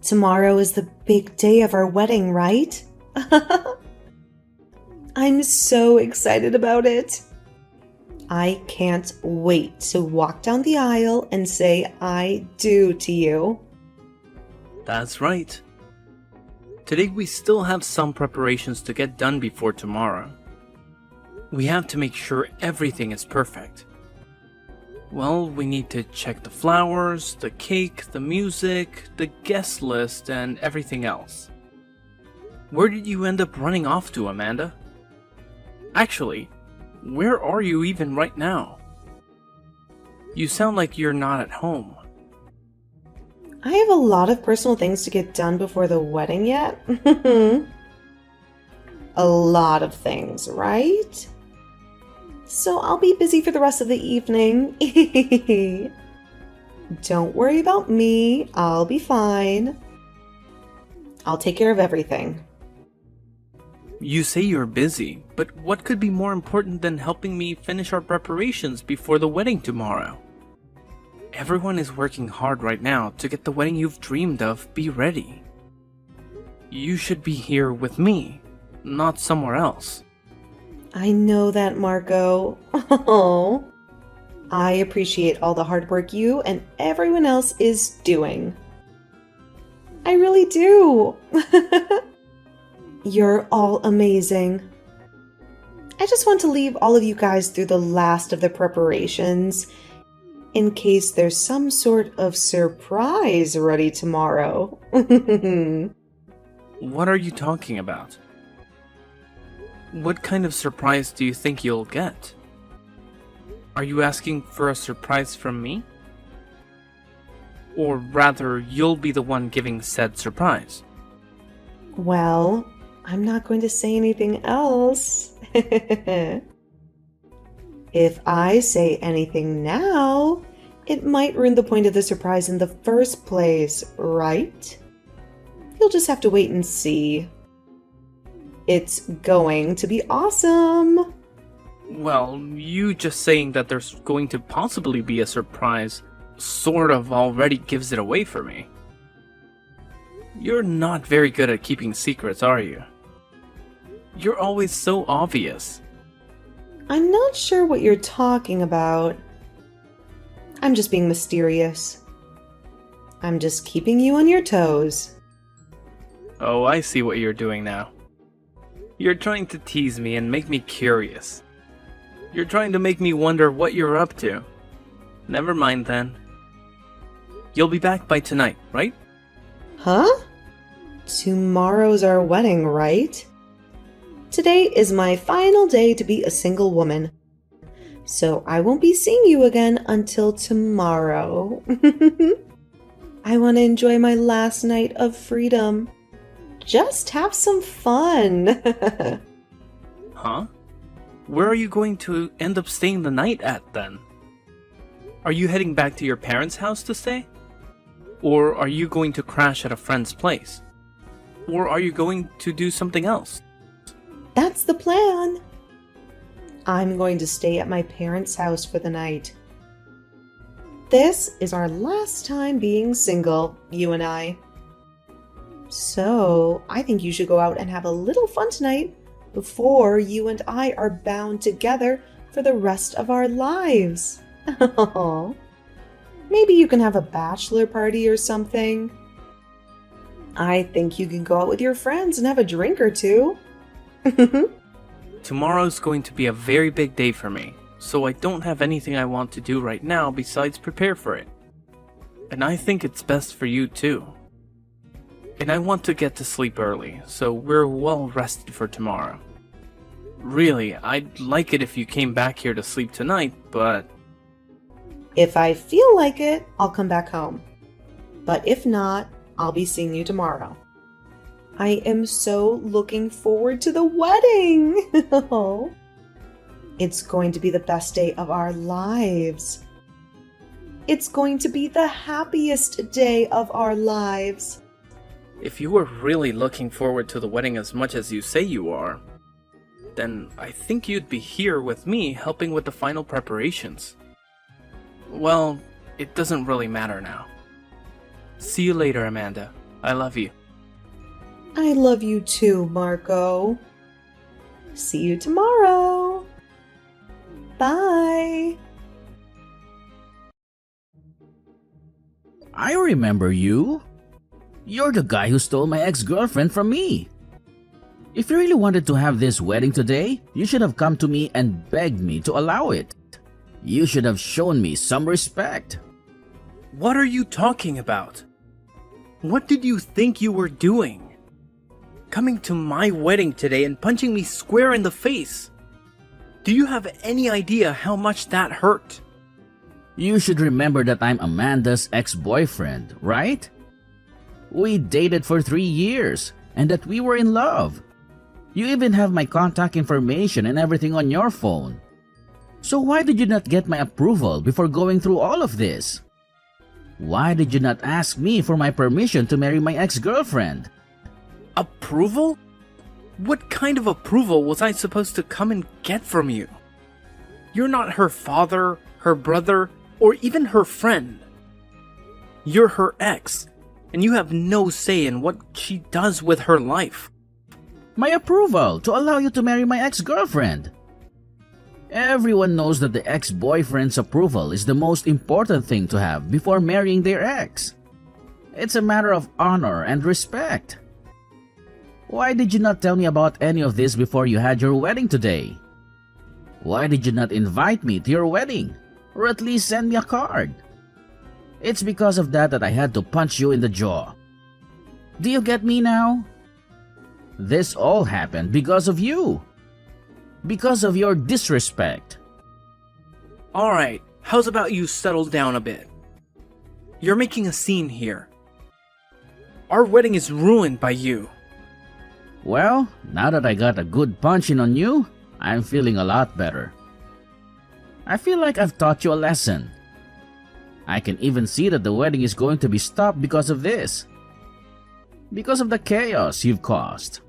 Tomorrow is the big day of our wedding, right? I'm so excited about it. I can't wait to walk down the aisle and say I do to you. That's right. Today we still have some preparations to get done before tomorrow. We have to make sure everything is perfect. Well, we need to check the flowers, the cake, the music, the guest list, and everything else. Where did you end up running off to, Amanda? Actually, where are you even right now? You sound like you're not at home. I have a lot of personal things to get done before the wedding yet. A lot of things, right? So I'll be busy for the rest of the evening. Don't worry about me. I'll be fine. I'll take care of everything. You say you're busy, but what could be more important than helping me finish our preparations before the wedding tomorrow? Everyone is working hard right now to get the wedding you've dreamed of be ready. You should be here with me, not somewhere else. I know that, Marco. Oh, I appreciate all the hard work you and everyone else is doing. I really do. You're all amazing. I just want to leave all of you guys through the last of the preparations in case there's some sort of surprise ready tomorrow. What are you talking about? What kind of surprise do you think you'll get? Are you asking for a surprise from me? Or rather, you'll be the one giving said surprise? Well, I'm not going to say anything else. If I say anything now, it might ruin the point of the surprise in the first place, right? You'll just have to wait and see. It's going to be awesome. Well, you just saying that there's going to possibly be a surprise sort of already gives it away for me. You're not very good at keeping secrets, are you? You're always so obvious. I'm not sure what you're talking about. I'm just being mysterious. I'm just keeping you on your toes. Oh, I see what you're doing now. You're trying to tease me and make me curious. You're trying to make me wonder what you're up to. Never mind then. You'll be back by tonight, right? Huh? Tomorrow's our wedding, right? Today is my final day to be a single woman. So I won't be seeing you again until tomorrow. I want to enjoy my last night of freedom. Just have some fun. Huh? Where are you going to end up staying the night at then? Are you heading back to your parents' house to stay? Or are you going to crash at a friend's place? Or are you going to do something else? That's the plan. I'm going to stay at my parents' house for the night. This is our last time being single, you and I. So, I think you should go out and have a little fun tonight before you and I are bound together for the rest of our lives. Maybe you can have a bachelor party or something. I think you can go out with your friends and have a drink or two. Tomorrow's going to be a very big day for me, so I don't have anything I want to do right now besides prepare for it. And I think it's best for you too. And I want to get to sleep early, so we're well rested for tomorrow. Really, I'd like it if you came back here to sleep tonight, but... If I feel like it, I'll come back home. But if not, I'll be seeing you tomorrow. I am so looking forward to the wedding! It's going to be the best day of our lives. It's going to be the happiest day of our lives. If you were really looking forward to the wedding as much as you say you are, then I think you'd be here with me helping with the final preparations. Well, it doesn't really matter now. See you later, Amanda. I love you. I love you too, Marco. See you tomorrow. Bye. I remember you. You're the guy who stole my ex-girlfriend from me. If you really wanted to have this wedding today, you should have come to me and begged me to allow it. You should have shown me some respect. What are you talking about? What did you think you were doing? Coming to my wedding today and punching me square in the face. Do you have any idea how much that hurt? You should remember that I'm Amanda's ex-boyfriend, right? We dated for 3 years and that we were in love. You even have my contact information and everything on your phone. So why did you not get my approval before going through all of this? Why did you not ask me for my permission to marry my ex-girlfriend? Approval? What kind of approval was I supposed to come and get from you? You're not her father, her brother, or even her friend. You're her ex, and you have no say in what she does with her life. My approval to allow you to marry my ex-girlfriend. Everyone knows that the ex-boyfriend's approval is the most important thing to have before marrying their ex. It's a matter of honor and respect. Why did you not tell me about any of this before you had your wedding today? Why did you not invite me to your wedding? Or at least send me a card? It's because of that I had to punch you in the jaw. Do you get me now? This all happened because of you. Because of your disrespect. Alright, how's about you settle down a bit? You're making a scene here. Our wedding is ruined by you. Well, now that I got a good punching on you, I'm feeling a lot better. I feel like I've taught you a lesson. I can even see that the wedding is going to be stopped because of this. Because of the chaos you've caused.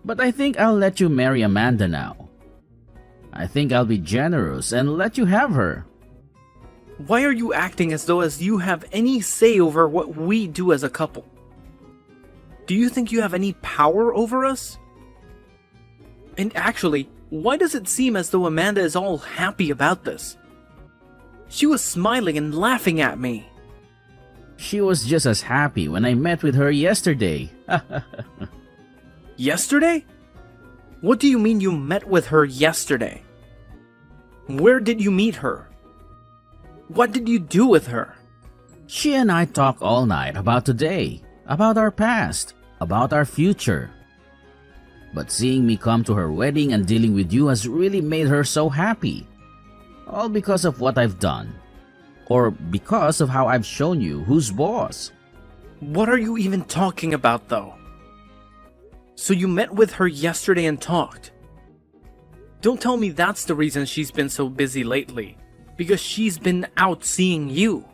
But I think I'll let you marry Amanda now. I think I'll be generous and let you have her. Why are you acting as though you have any say over what we do as a couple? Do you think you have any power over us? And actually, why does it seem as though Amanda is all happy about this? She was smiling and laughing at me. She was just as happy when I met with her yesterday. Yesterday? What do you mean you met with her yesterday? Where did you meet her? What did you do with her? She and I talked all night about today, about our past, about our future. But seeing me come to her wedding and dealing with you has really made her so happy. All because of what I've done. Or because of how I've shown you who's boss. What are you even talking about, though? So you met with her yesterday and talked. Don't tell me that's the reason she's been so busy lately. Because she's been out seeing you.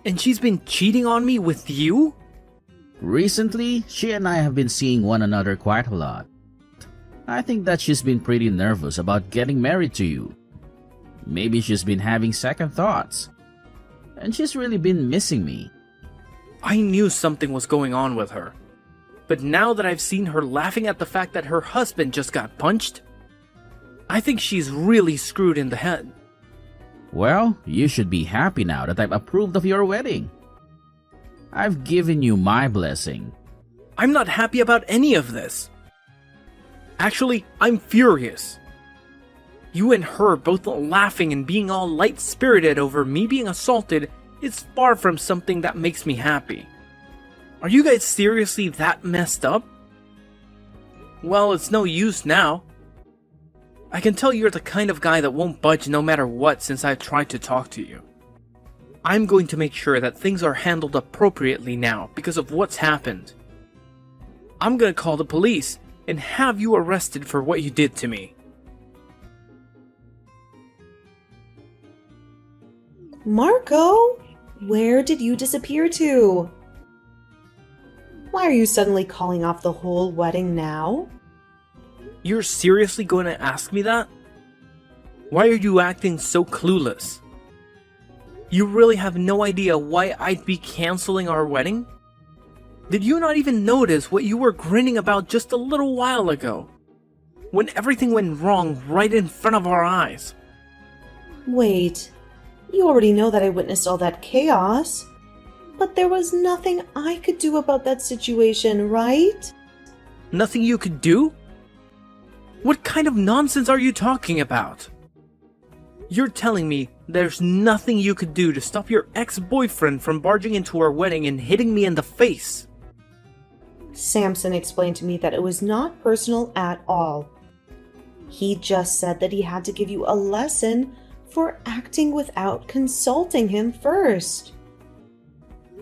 And she's been cheating on me with you? Recently, she and I have been seeing one another quite a lot. I think that she's been pretty nervous about getting married to you. Maybe she's been having second thoughts. And she's really been missing me. I knew something was going on with her. But now that I've seen her laughing at the fact that her husband just got punched, I think she's really screwed in the head. Well, you should be happy now that I've approved of your wedding. I've given you my blessing. I'm not happy about any of this. Actually, I'm furious. You and her both laughing and being all light-spirited over me being assaulted is far from something that makes me happy. Are you guys seriously that messed up? Well, it's no use now. I can tell you're the kind of guy that won't budge no matter what since I've tried to talk to you. I'm going to make sure that things are handled appropriately now because of what's happened. I'm gonna call the police and have you arrested for what you did to me. Marco, where did you disappear to? Why are you suddenly calling off the whole wedding now? You're seriously going to ask me that? Why are you acting so clueless? You really have no idea why I'd be canceling our wedding? Did you not even notice what you were grinning about just a little while ago? When everything went wrong right in front of our eyes. Wait, you already know that I witnessed all that chaos. But there was nothing I could do about that situation, right? Nothing you could do? What kind of nonsense are you talking about? You're telling me there's nothing you could do to stop your ex-boyfriend from barging into our wedding and hitting me in the face? Samson explained to me that it was not personal at all. He just said that he had to give you a lesson for acting without consulting him first.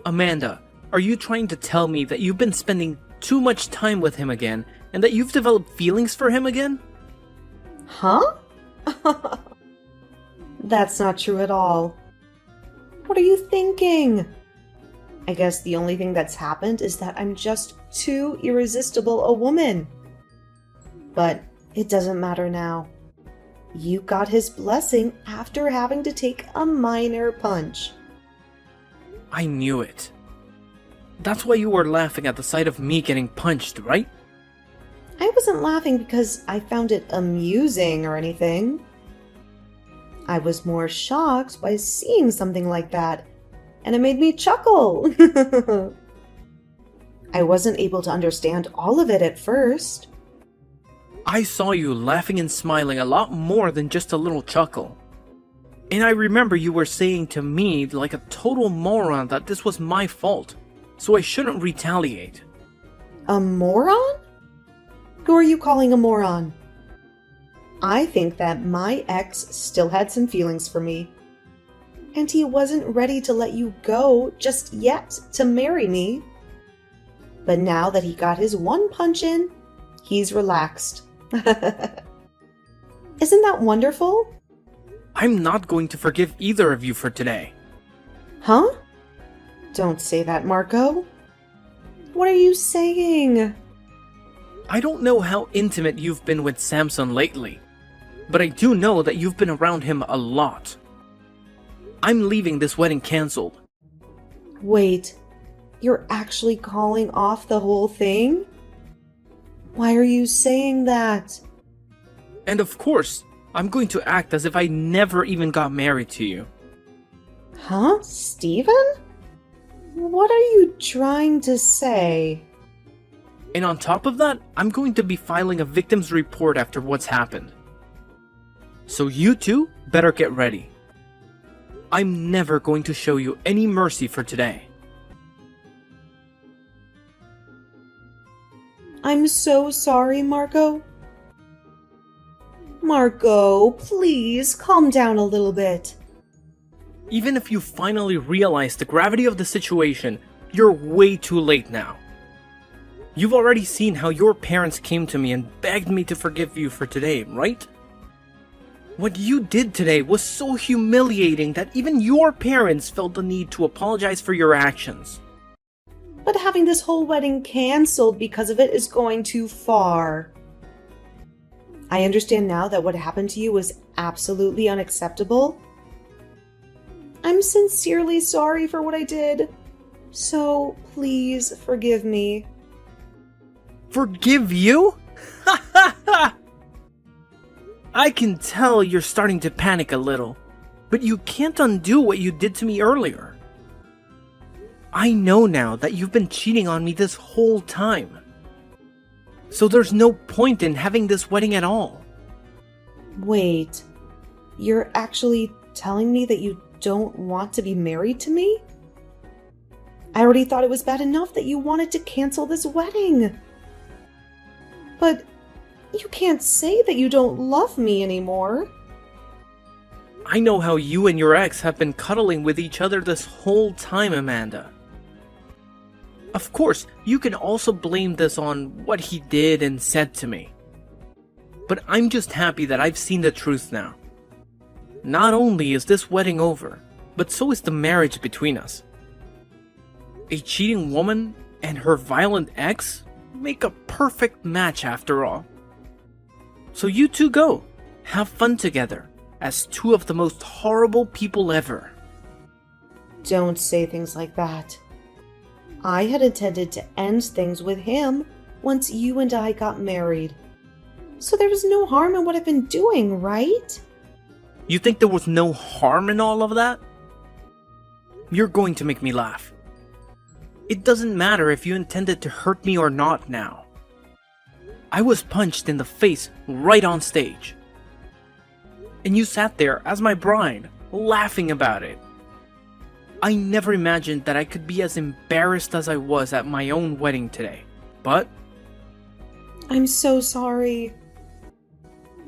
Amanda, are you trying to tell me that you've been spending too much time with him again and that you've developed feelings for him again? Huh? That's not true at all. What are you thinking? I guess the only thing that's happened is that I'm just too irresistible a woman. But it doesn't matter now. You got his blessing after having to take a minor punch. I knew it. That's why you were laughing at the sight of me getting punched, right? I wasn't laughing because I found it amusing or anything. I was more shocked by seeing something like that, and it made me chuckle. I wasn't able to understand all of it at first. I saw you laughing and smiling a lot more than just a little chuckle. And I remember you were saying to me like a total moron that this was my fault, so I shouldn't retaliate. A moron? Who are you calling a moron? I think that my ex still had some feelings for me. And he wasn't ready to let you go just yet to marry me. But now that he got his one punch in, he's relaxed. Isn't that wonderful? I'm not going to forgive either of you for today. Huh? Don't say that, Marco. What are you saying? I don't know how intimate you've been with Samson lately, but I do know that you've been around him a lot. I'm leaving this wedding cancelled. Wait, you're actually calling off the whole thing? Why are you saying that? And of course, I'm going to act as if I never even got married to you. Huh, Steven? What are you trying to say? And on top of that, I'm going to be filing a victim's report after what's happened. So you two better get ready. I'm never going to show you any mercy for today. I'm so sorry, Marco. Marco, please calm down a little bit. Even if you finally realize the gravity of the situation, you're way too late now. You've already seen how your parents came to me and begged me to forgive you for today, right? What you did today was so humiliating that even your parents felt the need to apologize for your actions. But having this whole wedding cancelled because of it is going too far. I understand now that what happened to you was absolutely unacceptable. I'm sincerely sorry for what I did, so please forgive me. Forgive you? I can tell you're starting to panic a little, but you can't undo what you did to me earlier. I know now that you've been cheating on me this whole time. So there's no point in having this wedding at all. Wait, you're actually telling me that you don't want to be married to me? I already thought it was bad enough that you wanted to cancel this wedding. But you can't say that you don't love me anymore. I know how you and your ex have been cuddling with each other this whole time, Amanda. Of course, you can also blame this on what he did and said to me. But I'm just happy that I've seen the truth now. Not only is this wedding over, but so is the marriage between us. A cheating woman and her violent ex make a perfect match after all. So you two go, have fun together, as two of the most horrible people ever. Don't say things like that. I had intended to end things with him once you and I got married. So there was no harm in what I've been doing, right? You think there was no harm in all of that? You're going to make me laugh. It doesn't matter if you intended to hurt me or not now. I was punched in the face right on stage. And you sat there as my bride, laughing about it. I never imagined that I could be as embarrassed as I was at my own wedding today. But I'm so sorry.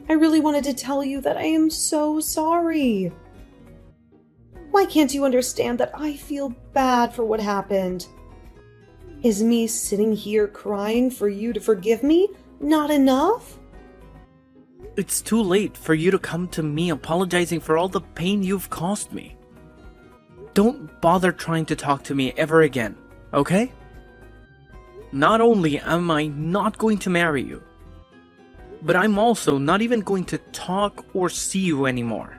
I really wanted to tell you that I am so sorry. Why can't you understand that I feel bad for what happened? Is me sitting here crying for you to forgive me not enough? it's too late for you to come to me apologizing for all the pain you've caused me. Don't bother trying to talk to me ever again, okay? Not only am I not going to marry you, but I'm also not even going to talk or see you anymore.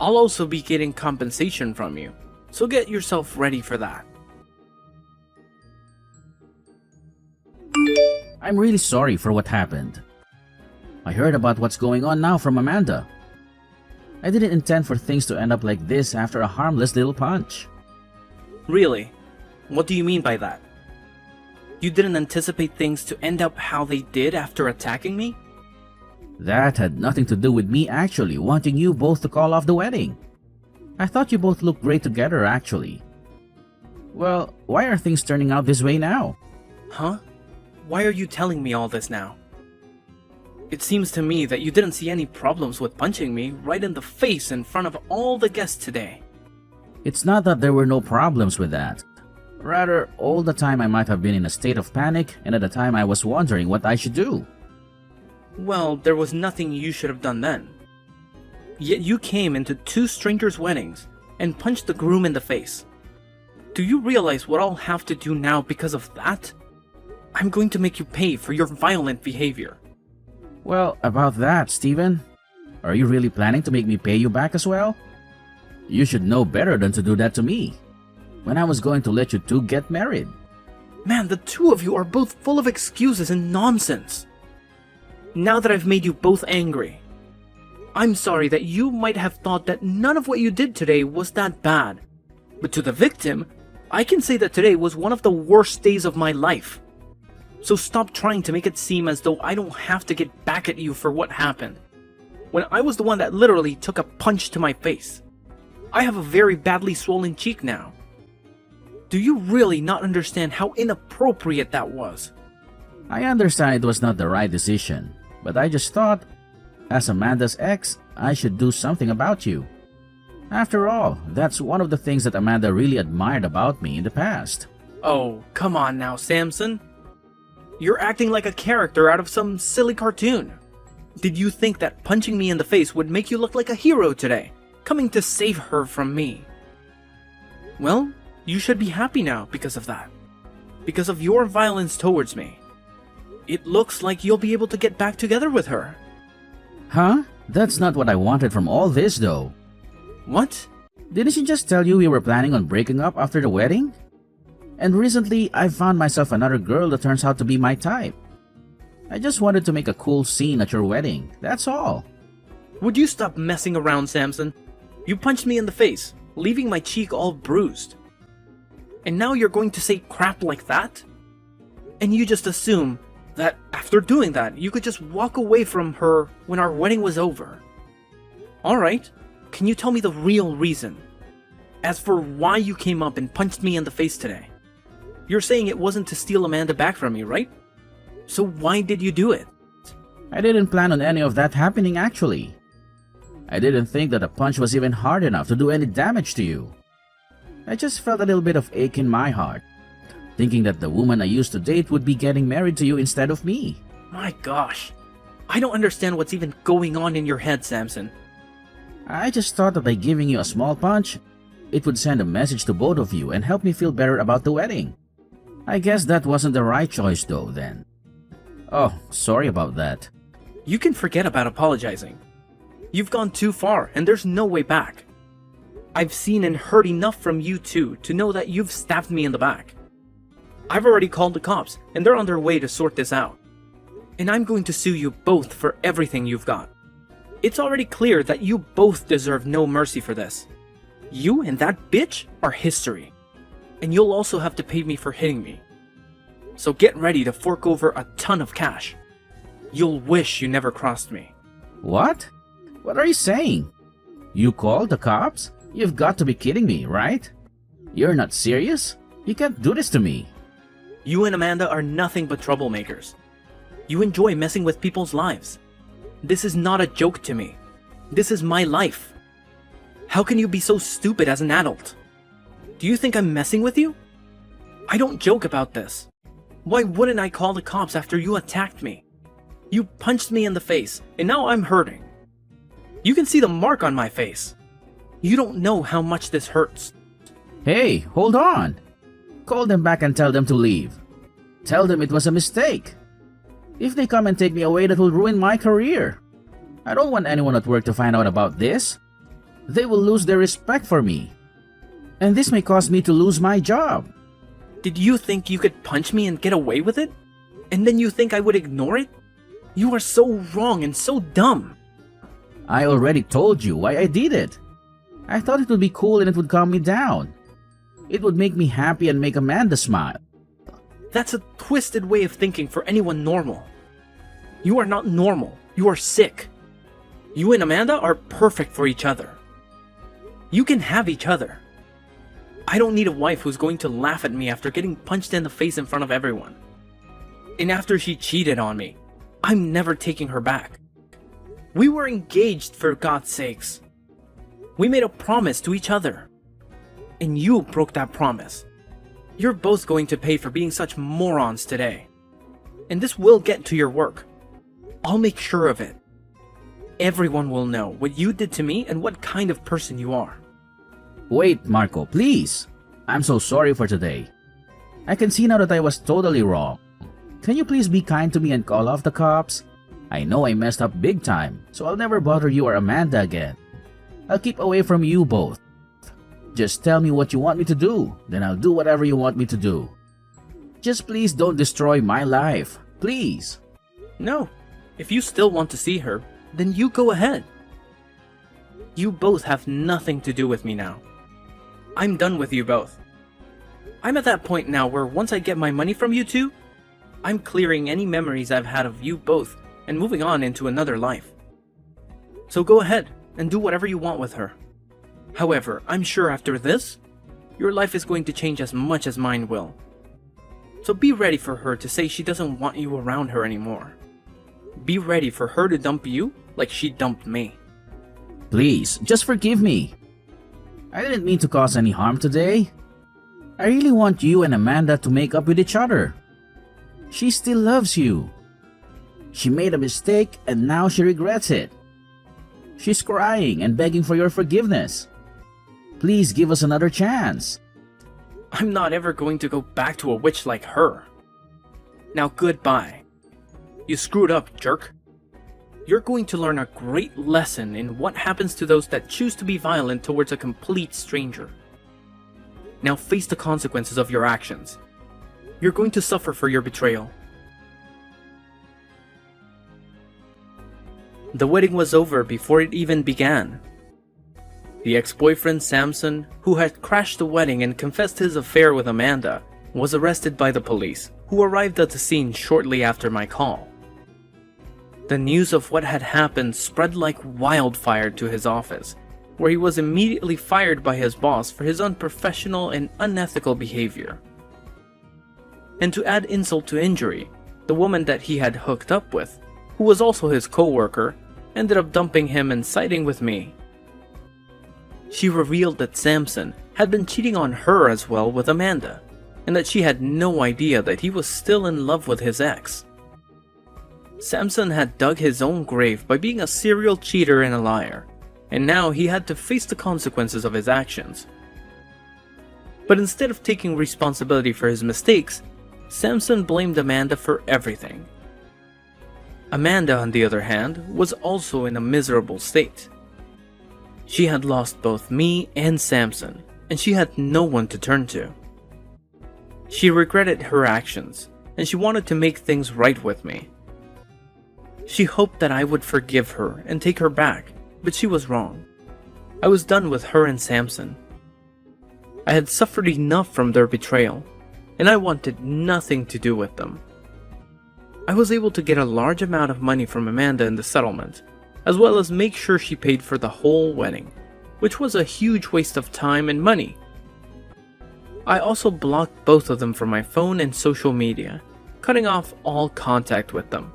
I'll also be getting compensation from you, so get yourself ready for that. I'm really sorry for what happened. I heard about what's going on now from Amanda. I didn't intend for things to end up like this after a harmless little punch. Really? What do you mean by that? You didn't anticipate things to end up how they did after attacking me? That had nothing to do with me actually wanting you both to call off the wedding. I thought you both looked great together actually. Well, why are things turning out this way now? Huh? Why are you telling me all this now? It seems to me that you didn't see any problems with punching me right in the face in front of all the guests today. It's not that there were no problems with that. Rather, all the time I might have been in a state of panic, and at the time I was wondering what I should do. Well, there was nothing you should have done then. Yet you came into two strangers' weddings and punched the groom in the face. Do you realize what I'll have to do now because of that? I'm going to make you pay for your violent behavior. Well, about that, Steven, are you really planning to make me pay you back as well? You should know better than to do that to me, when I was going to let you two get married. Man, the two of you are both full of excuses and nonsense. Now that I've made you both angry, I'm sorry that you might have thought that none of what you did today was that bad. But to the victim, I can say that today was one of the worst days of my life. So stop trying to make it seem as though I don't have to get back at you for what happened, when I was the one that literally took a punch to my face. I have a very badly swollen cheek now. Do you really not understand how inappropriate that was? I understand it was not the right decision, but I just thought, as Amanda's ex, I should do something about you. After all, that's one of the things that Amanda really admired about me in the past. Oh, come on now, Samson. You're acting like a character out of some silly cartoon. Did you think that punching me in the face would make you look like a hero today, coming to save her from me? Well, you should be happy now because of that. Because of your violence towards me. It looks like you'll be able to get back together with her. Huh? That's not what I wanted from all this though. What? Didn't she just tell you we were planning on breaking up after the wedding? And recently, I found myself another girl that turns out to be my type. I just wanted to make a cool scene at your wedding, that's all. Would you stop messing around, Samson? You punched me in the face, leaving my cheek all bruised. And now you're going to say crap like that? And you just assume that after doing that, you could just walk away from her when our wedding was over. Alright, can you tell me the real reason? As for why you came up and punched me in the face today? You're saying it wasn't to steal Amanda back from me, right? So why did you do it? I didn't plan on any of that happening actually. I didn't think that a punch was even hard enough to do any damage to you. I just felt a little bit of ache in my heart, thinking that the woman I used to date would be getting married to you instead of me. My gosh, I don't understand what's even going on in your head, Samson. I just thought that by giving you a small punch, it would send a message to both of you and help me feel better about the wedding. I guess that wasn't the right choice though then. Oh, sorry about that. You can forget about apologizing. You've gone too far and there's no way back. I've seen and heard enough from you two to know that you've stabbed me in the back. I've already called the cops, and they're on their way to sort this out. And I'm going to sue you both for everything you've got. It's already clear that you both deserve no mercy for this. You and that bitch are history. And you'll also have to pay me for hitting me. So get ready to fork over a ton of cash. You'll wish you never crossed me. What? What are you saying? You called the cops? You've got to be kidding me, right? You're not serious? You can't do this to me. You and Amanda are nothing but troublemakers. You enjoy messing with people's lives. This is not a joke to me. This is my life. How can you be so stupid as an adult? Do you think I'm messing with you? I don't joke about this. Why wouldn't I call the cops after you attacked me? You punched me in the face, and now I'm hurting. You can see the mark on my face. You don't know how much this hurts. Hey, hold on. Call them back and tell them to leave. Tell them it was a mistake. If they come and take me away, that will ruin my career. I don't want anyone at work to find out about this. They will lose their respect for me. And this may cause me to lose my job. Did you think you could punch me and get away with it? And then you think I would ignore it? You are so wrong and so dumb. I already told you why I did it. I thought it would be cool and it would calm me down. It would make me happy and make Amanda smile. That's a twisted way of thinking for anyone normal. You are not normal. You are sick. You and Amanda are perfect for each other. You can have each other. I don't need a wife who's going to laugh at me after getting punched in the face in front of everyone. And after she cheated on me, I'm never taking her back. We were engaged, for God's sakes. We made a promise to each other. And you broke that promise. You're both going to pay for being such morons today. And this will get to your work. I'll make sure of it. Everyone will know what you did to me and what kind of person you are. Wait, Marco, please. I'm so sorry for today. I can see now that I was totally wrong. Can you please be kind to me and call off the cops? I know I messed up big time, so I'll never bother you or Amanda again. I'll keep away from you both. Just tell me what you want me to do, then I'll do whatever you want me to do. Just please don't destroy my life. Please. No. If you still want to see her, then you go ahead. You both have nothing to do with me now. I'm done with you both. I'm at that point now where once I get my money from you two, I'm clearing any memories I've had of you both and moving on into another life. So go ahead and do whatever you want with her. However, I'm sure after this, your life is going to change as much as mine will. So be ready for her to say she doesn't want you around her anymore. Be ready for her to dump you like she dumped me. Please, just forgive me. I didn't mean to cause any harm today. I really want you and Amanda to make up with each other. She still loves you. She made a mistake and now she regrets it. She's crying and begging for your forgiveness. Please give us another chance. I'm not ever going to go back to a witch like her. Now goodbye. You screwed up, jerk. You're going to learn a great lesson in what happens to those that choose to be violent towards a complete stranger. Now face the consequences of your actions. You're going to suffer for your betrayal. The wedding was over before it even began. The ex-boyfriend Samson, who had crashed the wedding and confessed his affair with Amanda, was arrested by the police, who arrived at the scene shortly after my call. The news of what had happened spread like wildfire to his office, where he was immediately fired by his boss for his unprofessional and unethical behavior. And to add insult to injury, the woman that he had hooked up with, who was also his co-worker, ended up dumping him and siding with me. She revealed that Samson had been cheating on her as well with Amanda, and that she had no idea that he was still in love with his ex. Samson had dug his own grave by being a serial cheater and a liar, and now he had to face the consequences of his actions. But instead of taking responsibility for his mistakes, Samson blamed Amanda for everything. Amanda, on the other hand, was also in a miserable state. She had lost both me and Samson, and she had no one to turn to. She regretted her actions, and she wanted to make things right with me. She hoped that I would forgive her and take her back, but she was wrong. I was done with her and Samson. I had suffered enough from their betrayal, and I wanted nothing to do with them. I was able to get a large amount of money from Amanda in the settlement, as well as make sure she paid for the whole wedding, which was a huge waste of time and money. I also blocked both of them from my phone and social media, cutting off all contact with them.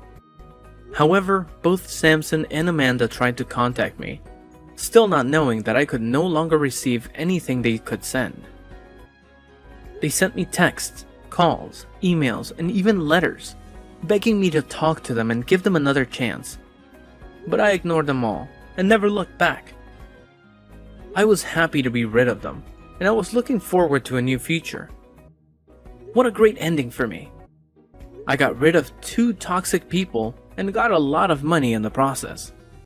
However, both Samson and Amanda tried to contact me, still not knowing that I could no longer receive anything they could send. They sent me texts, calls, emails, and even letters, begging me to talk to them and give them another chance. But I ignored them all and never looked back. I was happy to be rid of them, and I was looking forward to a new future. What a great ending for me. I got rid of 2 toxic people and got a lot of money in the process.